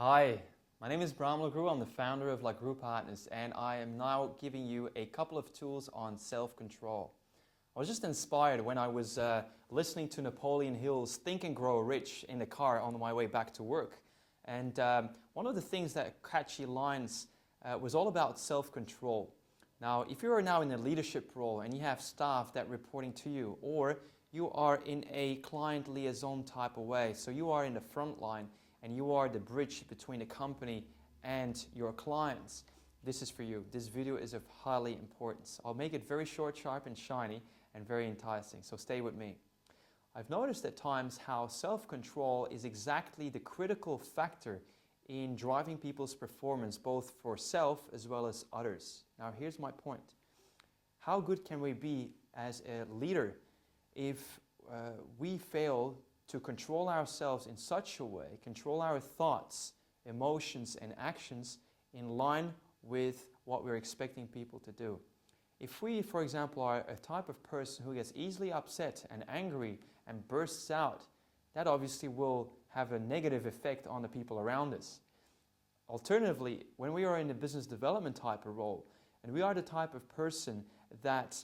Hi, my name is Bram Lagrou. I'm the founder of Lagrou Partners, and I am now giving you a couple of tools on self-control. I was just inspired when I was listening to Napoleon Hill's Think and Grow Rich in the car on my way back to work. And one of the things that catchy lines was all about self-control. Now, if you are now in a leadership role and you have staff that are reporting to you, or you are in a client liaison type of way, so you are in the front line and you are the bridge between the company and your clients, this is for you. This video is of highly importance. I'll make it very short, sharp and shiny and very enticing, so stay with me. I've noticed at times how self-control is exactly the critical factor in driving people's performance, both for self as well as others. Now here's my point. How good can we be as a leader if we fail to control ourselves in such a way, control our thoughts, emotions and actions in line with what we're expecting people to do? If we, for example, are a type of person who gets easily upset and angry and bursts out, that obviously will have a negative effect on the people around us. Alternatively, when we are in a business development type of role, and we are the type of person that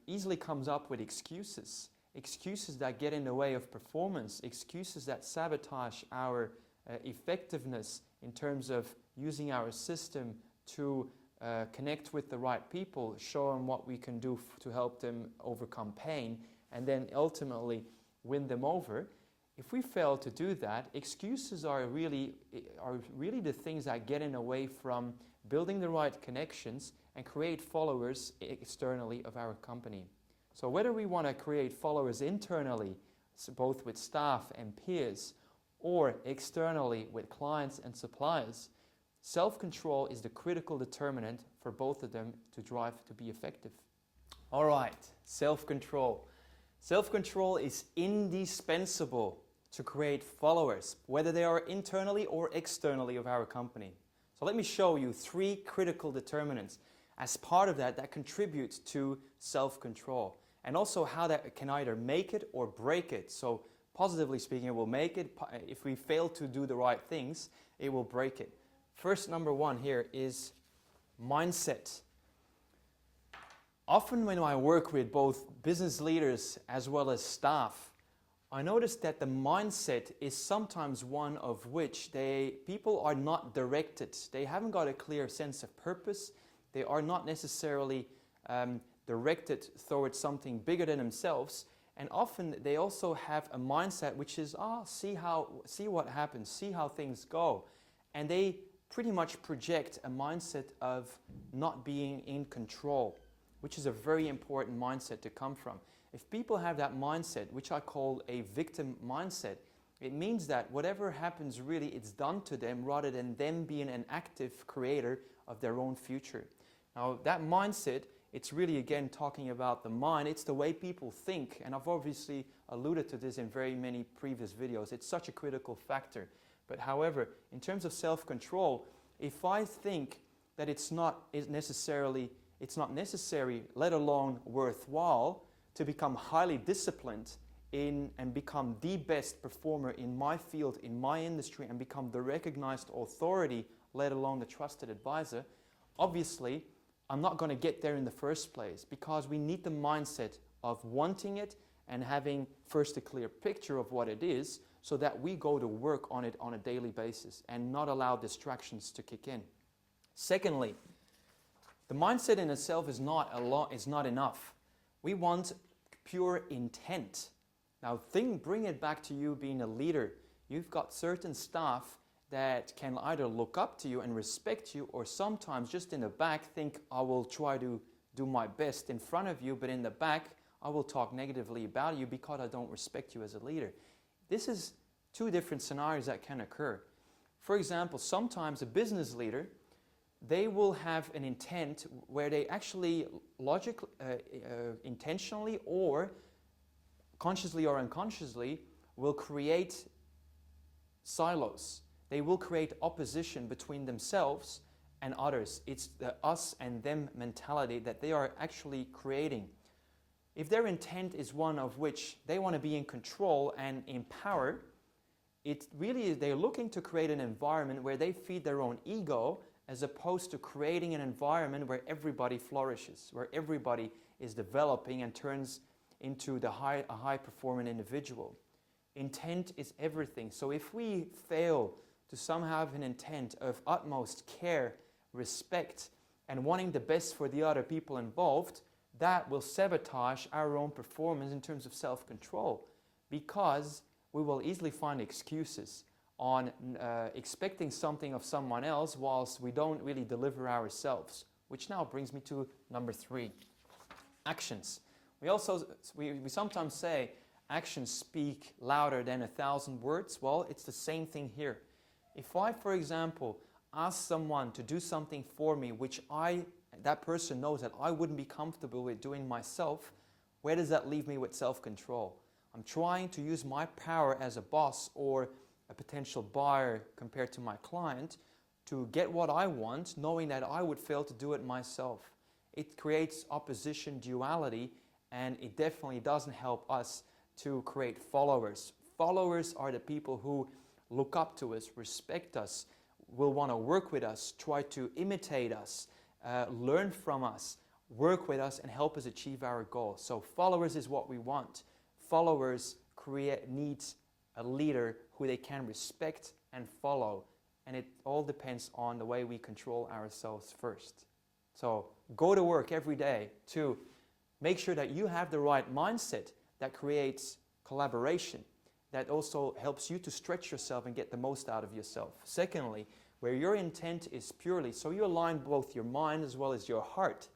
easily comes up with excuses that get in the way of performance, excuses that sabotage our effectiveness in terms of using our system to connect with the right people, show them what we can do to help them overcome pain, and then ultimately win them over. If we fail to do that, excuses are really the things that get in the way from building the right connections and create followers externally of our company. So whether we want to create followers internally, both with staff and peers, or externally with clients and suppliers, self-control is the critical determinant for both of them to drive to be effective. All right, self-control. Self-control is indispensable to create followers, whether they are internally or externally of our company. So let me show you 3 critical determinants as part of that contribute to self-control, and also how that can either make it or break it. So positively speaking, it will make it. If we fail to do the right things, it will break it. First, number 1 here is mindset. Often when I work with both business leaders as well as staff, I notice that the mindset is sometimes one of which people are not directed. They haven't got a clear sense of purpose. They are not necessarily directed towards something bigger than themselves. And often they also have a mindset which is, see what happens, see how things go. And they pretty much project a mindset of not being in control, which is a very important mindset to come from. If people have that mindset, which I call a victim mindset, it means that whatever happens really, it's done to them rather than them being an active creator of their own future. Now that mindset, it's really again talking about the mind. It's the way people think, and I've obviously alluded to this in very many previous videos. It's such a critical factor. But however, in terms of self-control, if I think that it's not necessary, let alone worthwhile, to become highly disciplined and become the best performer in my field, in my industry, and become the recognized authority, let alone the trusted advisor, obviously I'm not going to get there in the first place, because we need the mindset of wanting it and having first a clear picture of what it is, so that we go to work on it on a daily basis and not allow distractions to kick in. Secondly, the mindset in itself is not enough. We want pure intent. Now bring it back to you being a leader. You've got certain staff that can either look up to you and respect you, or sometimes just in the back think, I will try to do my best in front of you, but in the back I will talk negatively about you because I don't respect you as a leader. This is 2 different scenarios that can occur. For example, sometimes a business leader, they will have an intent where they actually intentionally or consciously or unconsciously will create silos. They will create opposition between themselves and others. It's the us and them mentality that they are actually creating. If their intent is one of which they want to be in control and in power, It really is, they're looking to create an environment where they feed their own ego, as opposed to creating an environment where everybody flourishes, where everybody is developing and turns into a high-performing individual. Intent is everything. So if we fail to somehow have an intent of utmost care, respect, and wanting the best for the other people involved, that will sabotage our own performance in terms of self-control, because we will easily find excuses on expecting something of someone else whilst we don't really deliver ourselves. Which now brings me to number 3, actions. We sometimes say actions speak louder than 1,000 words. Well, it's the same thing here. If I, for example, ask someone to do something for me which that person knows that I wouldn't be comfortable with doing myself, where does that leave me with self-control? I'm trying to use my power as a boss or a potential buyer compared to my client to get what I want, knowing that I would fail to do it myself. It creates opposition, duality, and it definitely doesn't help us to create followers. Followers are the people who look up to us, respect us, will want to work with us, try to imitate us, learn from us, work with us, and help us achieve our goals. So followers is what we want. Followers need a leader who they can respect and follow. And it all depends on the way we control ourselves first. So go to work every day to make sure that you have the right mindset that creates collaboration, that also helps you to stretch yourself and get the most out of yourself. Secondly, where your intent is purely, so you align both your mind as well as your heart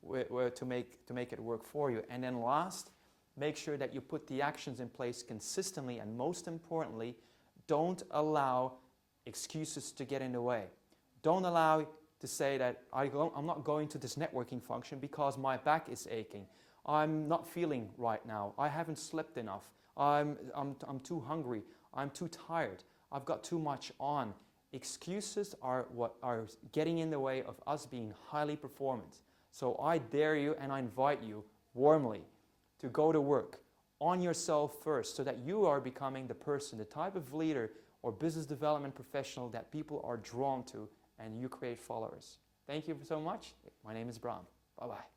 to make it work for you. And then last, make sure that you put the actions in place consistently, and most importantly, don't allow excuses to get in the way. Don't allow to say that I'm not going to this networking function because my back is aching. I'm not feeling right now. I haven't slept enough. I'm too hungry. I'm too tired. I've got too much on. Excuses are what are getting in the way of us being highly performant. So I dare you and I invite you warmly to go to work on yourself first, so that you are becoming the person, the type of leader or business development professional that people are drawn to, and you create followers. Thank you so much. My name is Bram. Bye-bye.